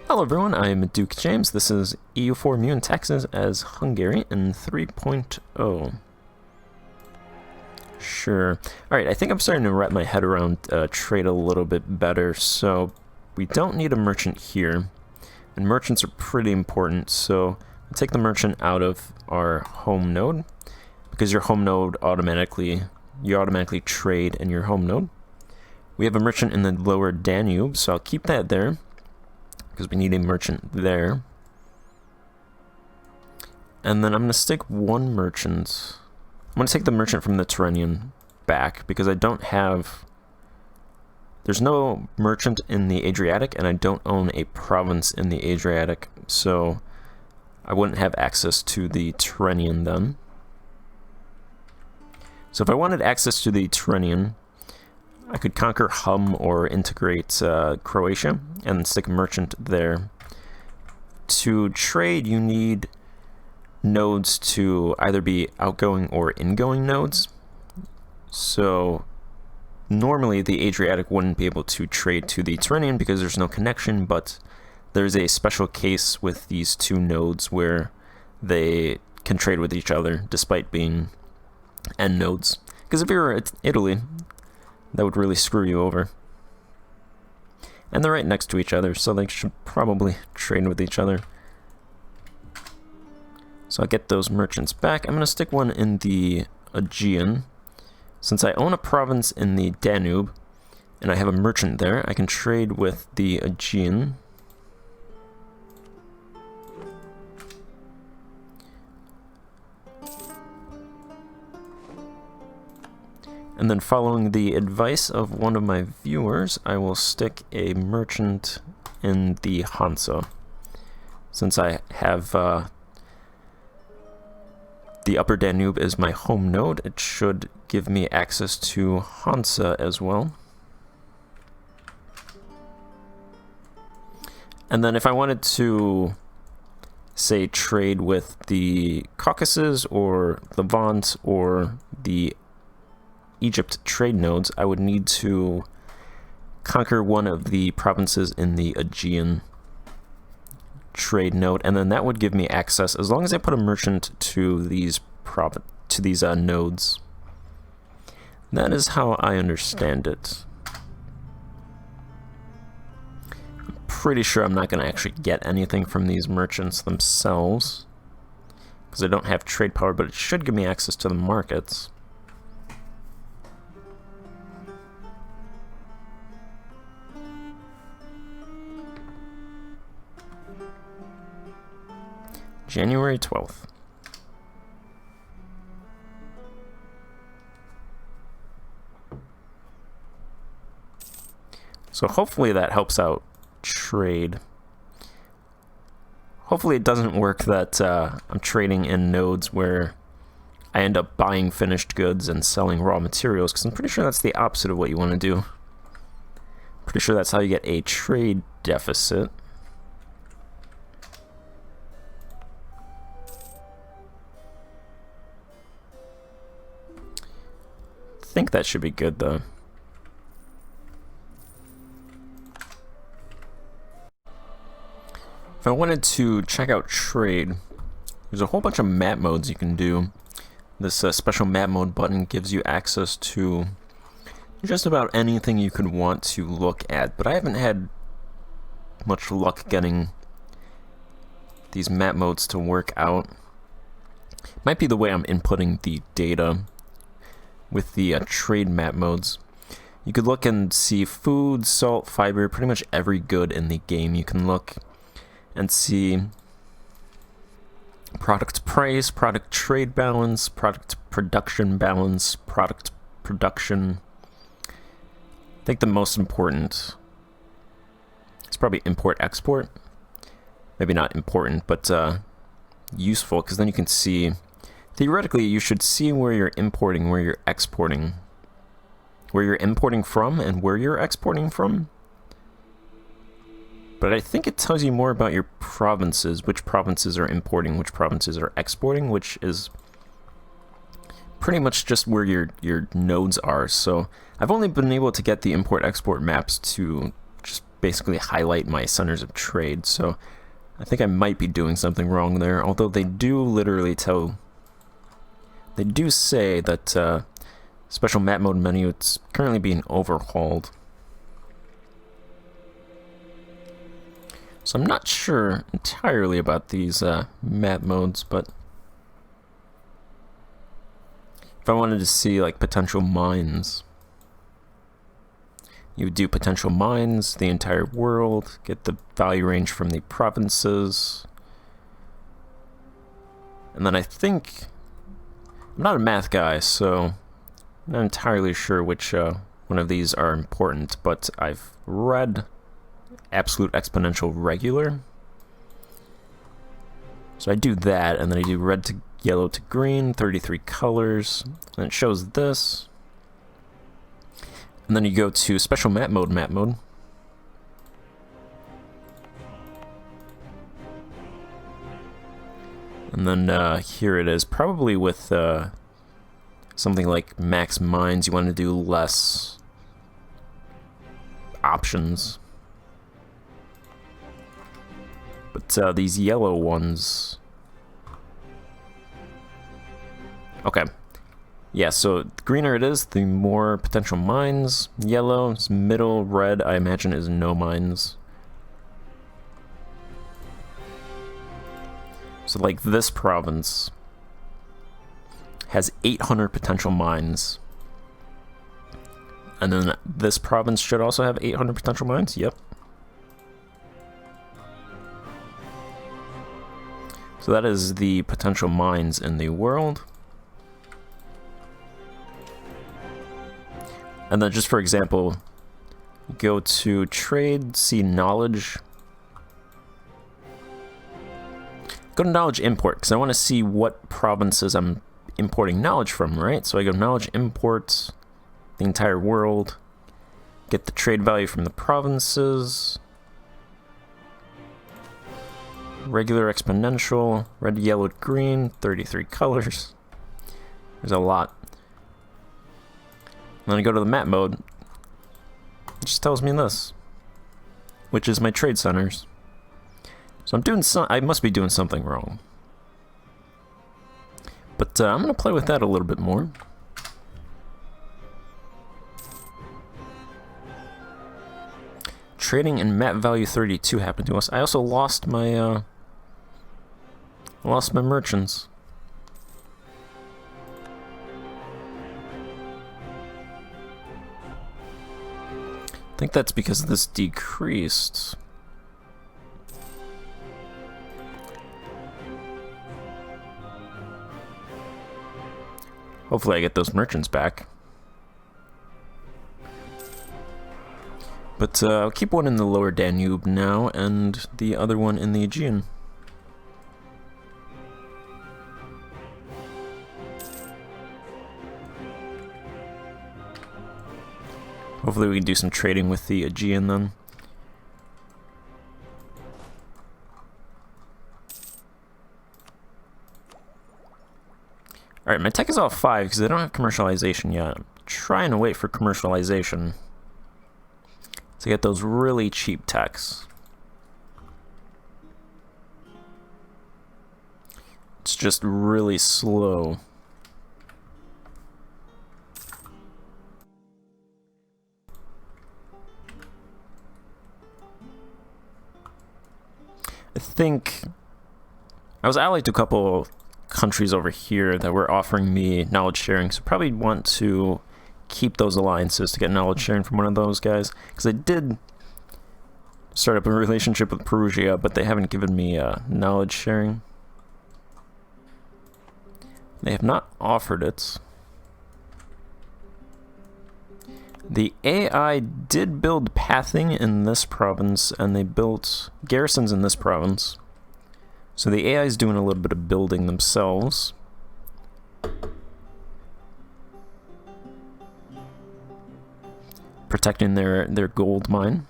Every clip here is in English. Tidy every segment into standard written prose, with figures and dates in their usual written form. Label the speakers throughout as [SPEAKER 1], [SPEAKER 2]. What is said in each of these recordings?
[SPEAKER 1] Hello everyone, I'm Duke James. This is EU4 Meiou and Taxes as Hungary in 3.0. Sure. Alright, I think I'm starting to wrap my head around trade a little bit better. So we don't need a merchant here. And merchants are pretty important, so I'll take the merchant out of our home node. Because your home node you automatically trade in your home node. We have a merchant in the lower Danube, so I'll keep that there, because we need a merchant there. And then I'm going to stick one merchant. I'm going to take the merchant from the Tyrrhenian back, because I don't have... There's no merchant in the Adriatic, and I don't own a province in the Adriatic, so I wouldn't have access to the Tyrrhenian then. So if I wanted access to the Tyrrhenian, I could conquer Hum or integrate Croatia and stick a merchant there. To trade, you need nodes to either be outgoing or ingoing nodes. So normally the Adriatic wouldn't be able to trade to the Tyrrhenian because there's no connection, but there's a special case with these two nodes where they can trade with each other despite being end nodes. Because if you were at Italy, that would really screw you over. And they're right next to each other, so they should probably trade with each other. So I'll get those merchants back. I'm going to stick one in the Aegean. Since I own a province in the Danube, and I have a merchant there, I can trade with the Aegean. And then following the advice of one of my viewers, I will stick a merchant in the Hansa. Since I have the upper Danube is my home node, it should give me access to Hansa as well. And then if I wanted to, say, trade with the Caucasus or Levant or the Egypt trade nodes, I would need to conquer one of the provinces in the Aegean trade node, and then that would give me access as long as I put a merchant to these nodes. That is how I understand it. I'm pretty sure I'm not going to actually get anything from these merchants themselves because I don't have trade power, but it should give me access to the markets. January 12th. So hopefully that helps out trade. Hopefully it doesn't work that I'm trading in nodes where I end up buying finished goods and selling raw materials, because I'm pretty sure that's the opposite of what you want to do. Pretty sure that's how you get a trade deficit. I think that should be good though. If I wanted to check out trade, there's a whole bunch of map modes you can do. This special map mode button gives you access to just about anything you could want to look at, but I haven't had much luck getting these map modes to work out. Might be the way I'm inputting the data with the trade map modes. You could look and see food, salt, fiber, pretty much every good in the game. You can look and see product price, product trade balance, product production balance, product production. I think the most important is probably import-export. Maybe not important, but useful, because then you can see, theoretically, you should see where you're importing, where you're exporting, where you're importing from, and where you're exporting from. But I think it tells you more about your provinces, which provinces are importing, which provinces are exporting, which is pretty much just where your nodes are. So I've only been able to get the import-export maps to just basically highlight my centers of trade, so I think I might be doing something wrong there, although they do literally they do say that special map mode menu, it's currently being overhauled. So I'm not sure entirely about these map modes, but if I wanted to see like potential mines, you would do potential mines, the entire world, get the value range from the provinces, and then I think, I'm not a math guy, so I'm not entirely sure which one of these are important, but I've read absolute exponential regular. So I do that, and then I do red to yellow to green, 33 colors, and it shows this. And then you go to special map mode, And then here it is, probably with something like max mines, you want to do less options. But these yellow ones... Okay. Yeah, so the greener it is, the more potential mines. Yellow is middle, red I imagine is no mines. So like this province has 800 potential mines. And then this province should also have 800 potential mines, yep. So that is the potential mines in the world. And then just for example, go to trade, see knowledge. Go to knowledge import, because I want to see what provinces I'm importing knowledge from, right? So I go knowledge import, the entire world, get the trade value from the provinces. Regular exponential, red, yellow, green, 33 colors. There's a lot. And then I go to the map mode. It just tells me this, which is my trade centers. So I'm doing I must be doing something wrong. But I'm gonna play with that a little bit more. Trading and map value 32 happened to us. I also lost my merchants. I think that's because this decreased. Hopefully I get those merchants back. But I'll keep one in the lower Danube now, and the other one in the Aegean. Hopefully we can do some trading with the Aegean then. Alright, my tech is all 5 because I don't have commercialization yet. I'm trying to wait for commercialization to get those really cheap techs. It's just really slow. I think I was allied to a couple countries over here that were offering me knowledge sharing, so probably want to keep those alliances to get knowledge sharing from one of those guys, because I did start up a relationship with Perugia, but they haven't given me knowledge sharing. They have not offered it. The AI did build pathing in this province, and they built garrisons in this province. So the AI is doing a little bit of building themselves. Protecting their gold mine.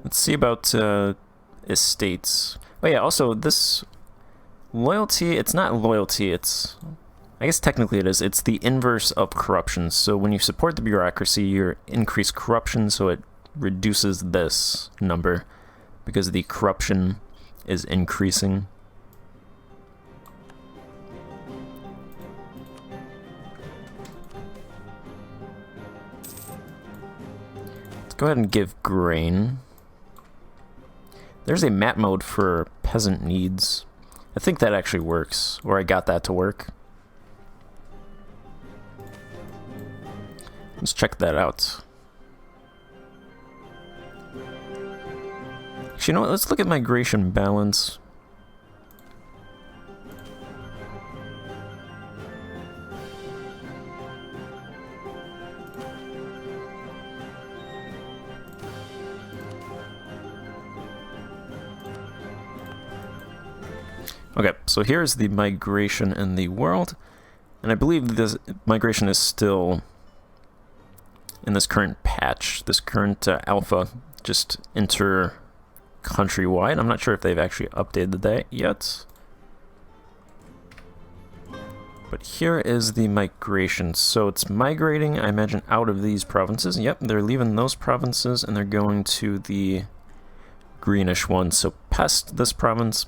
[SPEAKER 1] Let's see about estates. Oh yeah, also this loyalty, it's not loyalty, it's... I guess technically it is. It's the inverse of corruption. So when you support the bureaucracy, you increase corruption, so it reduces this number because the corruption is increasing. Let's go ahead and give grain. There's a map mode for peasant needs. I think that actually works, or I got that to work. Let's check that out. Actually, you know what? Let's look at migration balance. Okay, so here's the migration in the world, and I believe this migration is still in this current patch, this current alpha, just enter countrywide. I'm not sure if they've actually updated that yet. But here is the migration. So it's migrating, I imagine, out of these provinces. Yep, they're leaving those provinces and they're going to the greenish one. So Pest, this province,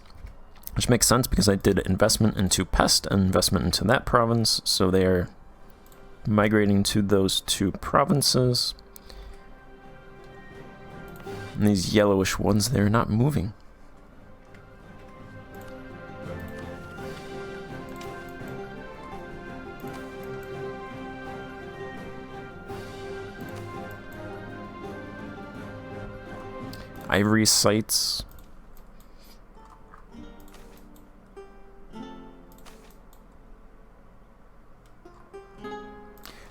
[SPEAKER 1] which makes sense because I did investment into Pest and investment into that province. So they are migrating to those two provinces. And these yellowish ones, they're not moving. Ivory sites.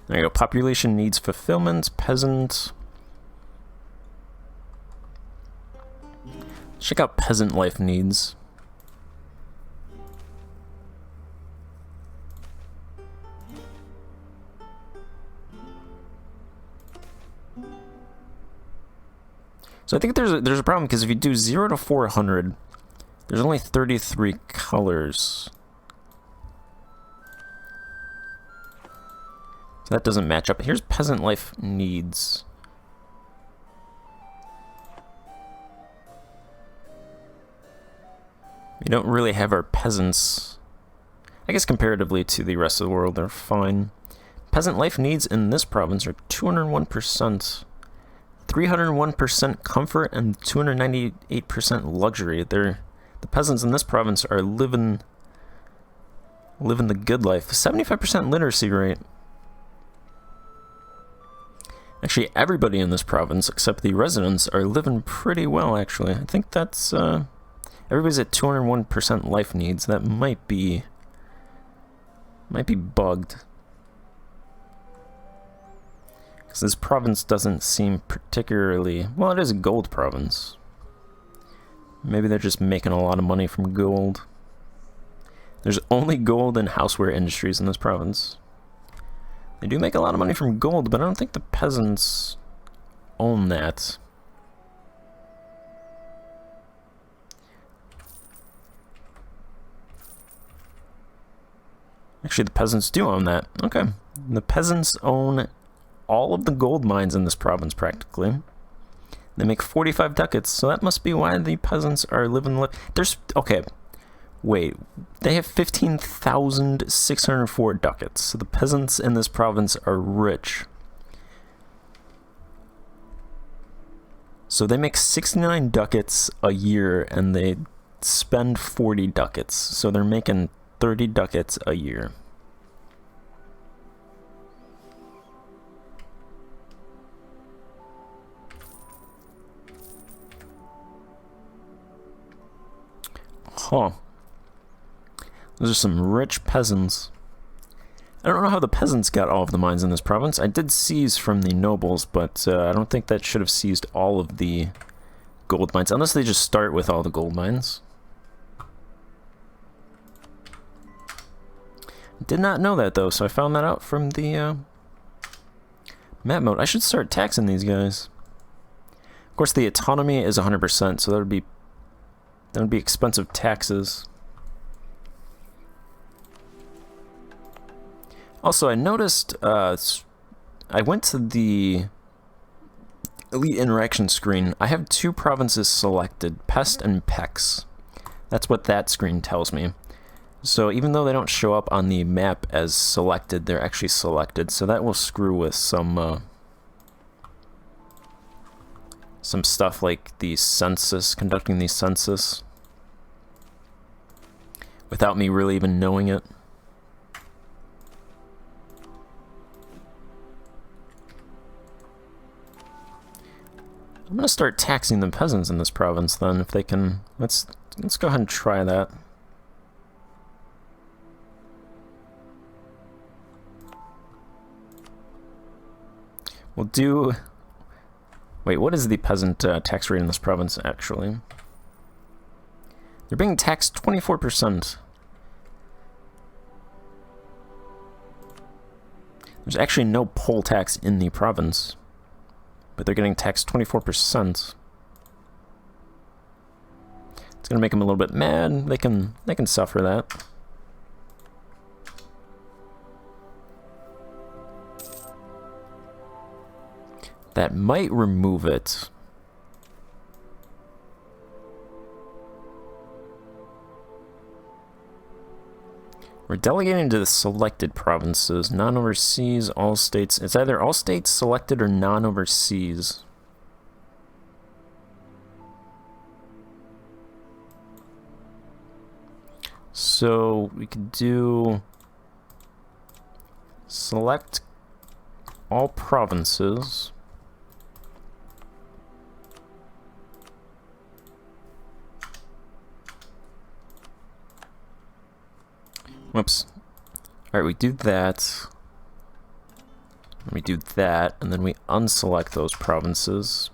[SPEAKER 1] There you go. Population needs fulfillment. Peasant. Check out peasant life needs. So I think there's a problem because if you do 0 to 400, there's only 33 colors. So that doesn't match up. Here's peasant life needs. We don't really have our peasants. I guess comparatively to the rest of the world, they're fine. Peasant life needs in this province are 201%. 301% comfort and 298% luxury. The peasants in this province are living the good life. 75% literacy rate. Actually, everybody in this province except the residents are living pretty well, actually. I think that's everybody's at 201% life needs. That might be bugged. Because this province doesn't seem particularly... Well, it is a gold province. Maybe they're just making a lot of money from gold. There's only gold and houseware industries in this province. They do make a lot of money from gold, but I don't think the peasants own that. Actually, the peasants do own that. Okay. The peasants own all of the gold mines in this province, practically. They make 45 ducats, so that must be why the peasants are living... There's... Okay. Wait. They have 15,604 ducats, so the peasants in this province are rich. So they make 69 ducats a year, and they spend 40 ducats. So they're making 30 ducats a year. Huh. Those are some rich peasants. I don't know how the peasants got all of the mines in this province. I did seize from the nobles, but I don't think that should have seized all of the gold mines, unless they just start with all the gold mines. Did not know that, though, so I found that out from the map mode. I should start taxing these guys. Of course, the autonomy is 100%, so that would be That would be expensive taxes. Also, I noticed, I went to the Elite Interaction screen. I have 2 provinces selected, Pest and Pex. That's what that screen tells me. So even though they don't show up on the map as selected, they're actually selected. So that will screw with some stuff like the census, conducting the census, without me really even knowing it. I'm gonna start taxing the peasants in this province then, if they can. Let's go ahead and try that. We'll do... Wait, what is the peasant tax rate in this province, actually? They're being taxed 24%. There's actually no poll tax in the province, but they're getting taxed 24%. It's gonna make them a little bit mad. They can suffer that. That might remove it. We're delegating to the selected provinces, non-overseas, all states. It's either all states selected or non-overseas. So we could do select all provinces. Whoops. Alright, we do that. We do that, and then we unselect those provinces.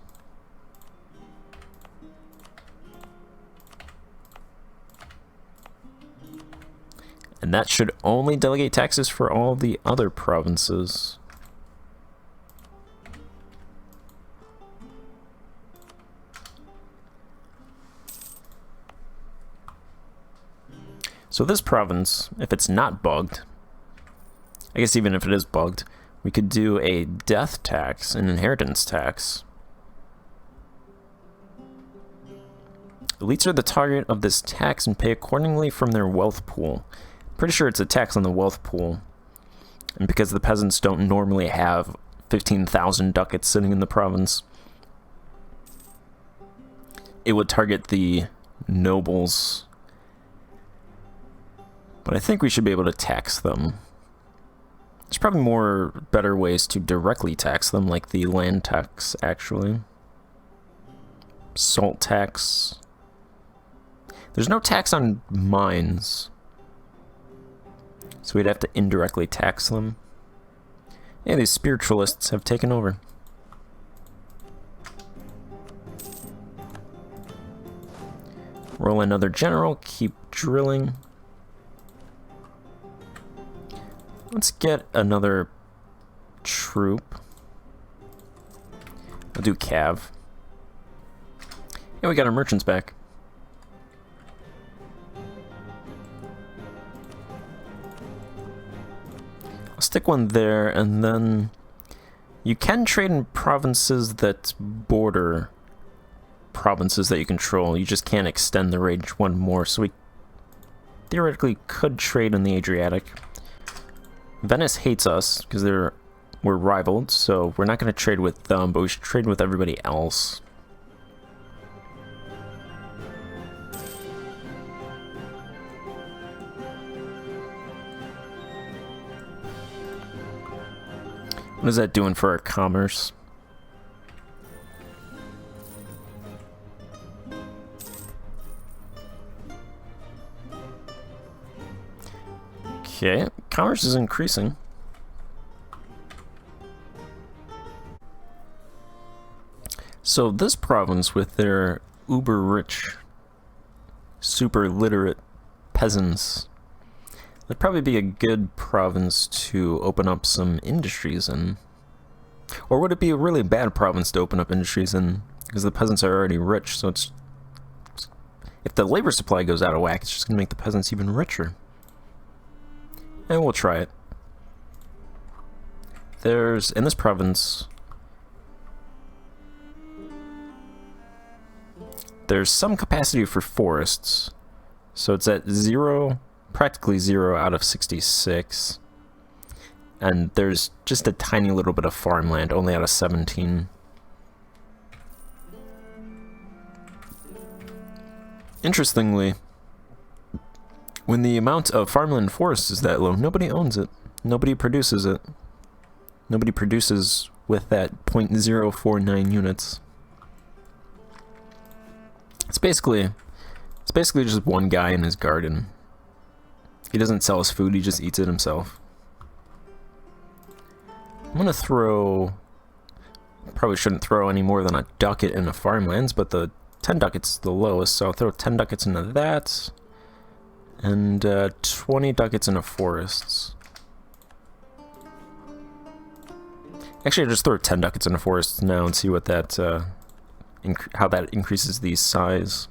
[SPEAKER 1] And that should only delegate taxes for all the other provinces. So this province, if it's not bugged, I guess even if it is bugged, we could do a death tax, an inheritance tax. Elites are the target of this tax and pay accordingly from their wealth pool. Pretty sure it's a tax on the wealth pool. And because the peasants don't normally have 15,000 ducats sitting in the province, it would target the nobles. But I think we should be able to tax them. There's probably better ways to directly tax them, like the land tax, actually. Salt tax. There's no tax on mines, so we'd have to indirectly tax them. Yeah, these spiritualists have taken over. Roll another general, keep drilling. Let's get another troop. I'll do cav. Yeah, we got our merchants back. I'll stick one there, and then you can trade in provinces that border provinces that you control. You just can't extend the range one more, so we theoretically could trade in the Adriatic. Venice hates us because we're rivaled, so we're not going to trade with them, but we should trade with everybody else. What is that doing for our commerce? Okay, commerce is increasing. So this province, with their uber rich, super literate peasants, would probably be a good province to open up some industries in. Or would it be a really bad province to open up industries in? Because the peasants are already rich, so If the labor supply goes out of whack, it's just going to make the peasants even richer. And we'll try it. There's, in this province, there's some capacity for forests. So it's at 0, practically 0 out of 66. And there's just a tiny little bit of farmland, only out of 17. Interestingly, when the amount of farmland and forest is that low, nobody owns it. Nobody produces it. Nobody produces with that 0.049 units. It's basically just one guy in his garden. He doesn't sell his food, he just eats it himself. I'm gonna throw... Probably shouldn't throw any more than a ducat in the farmlands, but the 10 ducats is the lowest, so I'll throw 10 ducats into that. And 20 ducats into forests. Actually, I'll just throw 10 ducats into forests now and see what that, how that increases the size.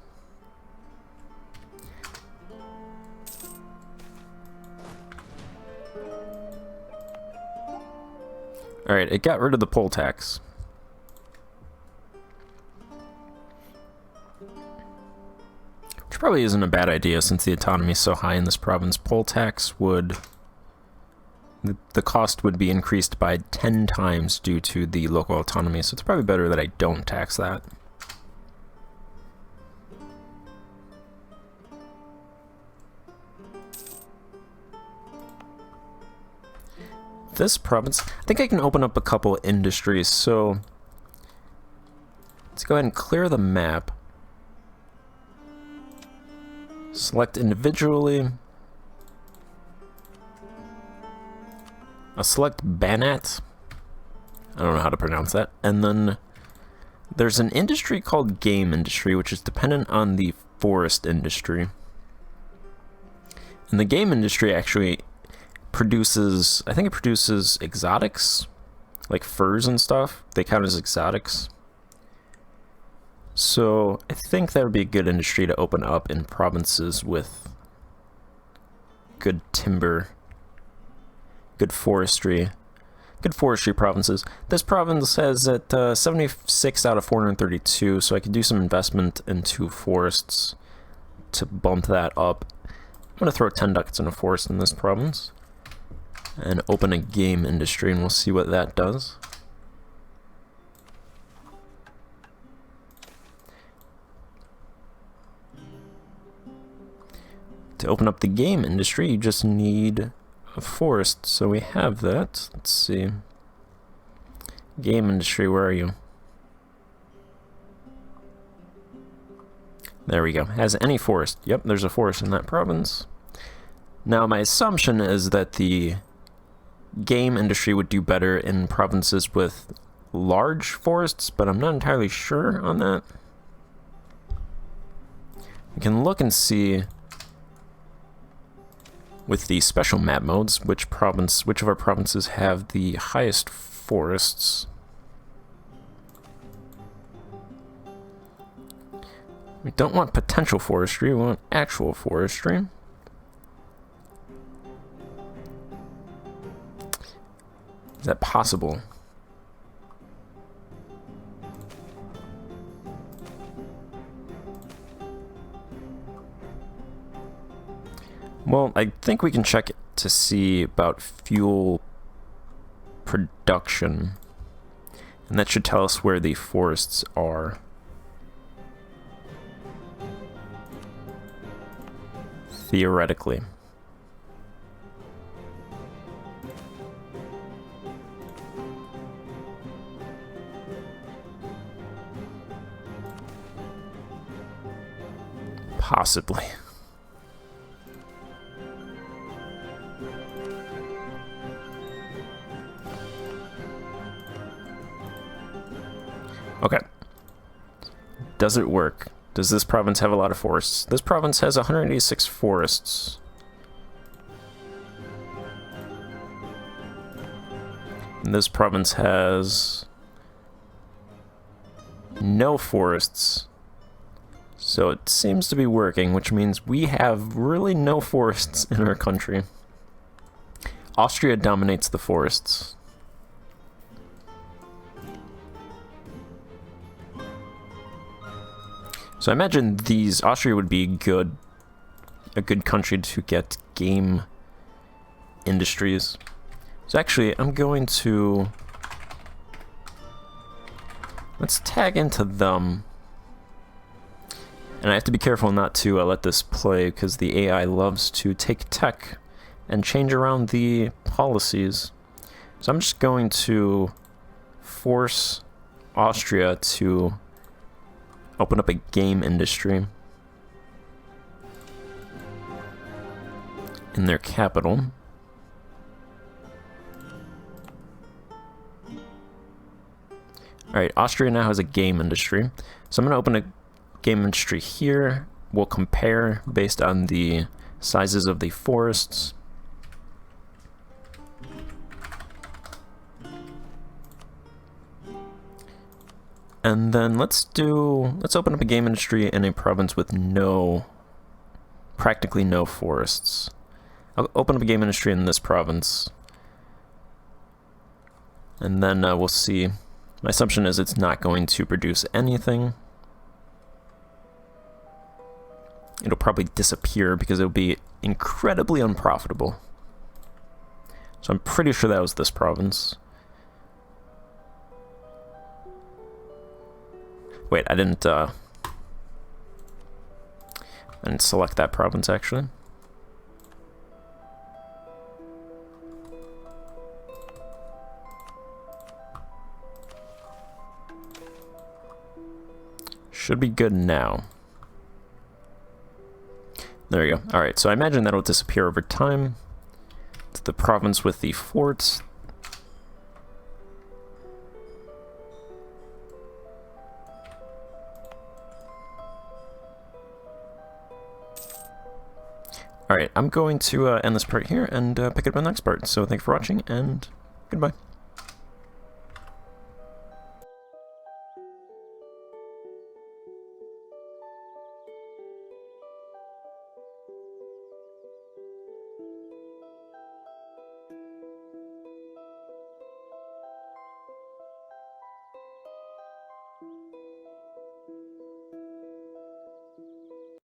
[SPEAKER 1] Alright, it got rid of the poll tax. Which probably isn't a bad idea since the autonomy is so high in this province. Poll tax would... The cost would be increased by 10 times due to the local autonomy, so it's probably better that I don't tax that. This province, I think I can open up a couple industries, so let's go ahead and clear the map. Select individually. I'll select Banat. I don't know how to pronounce that. And then there's an industry called game industry, which is dependent on the forest industry. And the game industry actually produces, I think it produces exotics, like furs and stuff. They count as exotics. So I think that would be a good industry to open up in provinces with good timber, good forestry provinces. This province has at 76 out of 432, so I could do some investment into forests to bump that up. I'm going to throw 10 ducats in a forest in this province and open a game industry, and we'll see what that does. To open up the game industry, you just need a forest, so we have that. Let's see. Game industry, where are you? There we go. Has any forest? Yep, there's a forest in that province. Now, my assumption is that the game industry would do better in provinces with large forests, but I'm not entirely sure on that. We can look and see with the special map modes, which of our provinces have the highest forests. We don't want potential forestry, we want actual forestry. Is that possible? Well, I think we can check it to see about fuel production. And that should tell us where the forests are. Theoretically. Possibly. Okay. Does it work? Does this province have a lot of forests? This province has 186 forests. And this province has no forests. So it seems to be working, which means we have really no forests in our country. Austria dominates the forests. So I imagine Austria would be a good country to get game industries. So actually, I'm going to... let's tag into them. And I have to be careful not to let this play, because the AI loves to take tech and change around the policies. So I'm just going to force Austria to open up a game industry in their capital. Alright, Austria now has a game industry. So I'm going to open a game industry here. We'll compare based on the sizes of the forests. And then let's open up a game industry in a province with practically no forests. I'll open up a game industry in this province. And then we'll see. My assumption is it's not going to produce anything. It'll probably disappear because it'll be incredibly unprofitable. So I'm pretty sure that was this province. Wait, I didn't select that province, actually. Should be good now. There you go. Alright, so I imagine that'll disappear over time. It's the province with the forts. Alright, I'm going to end this part here and pick up the next part. So thank you for watching, and goodbye.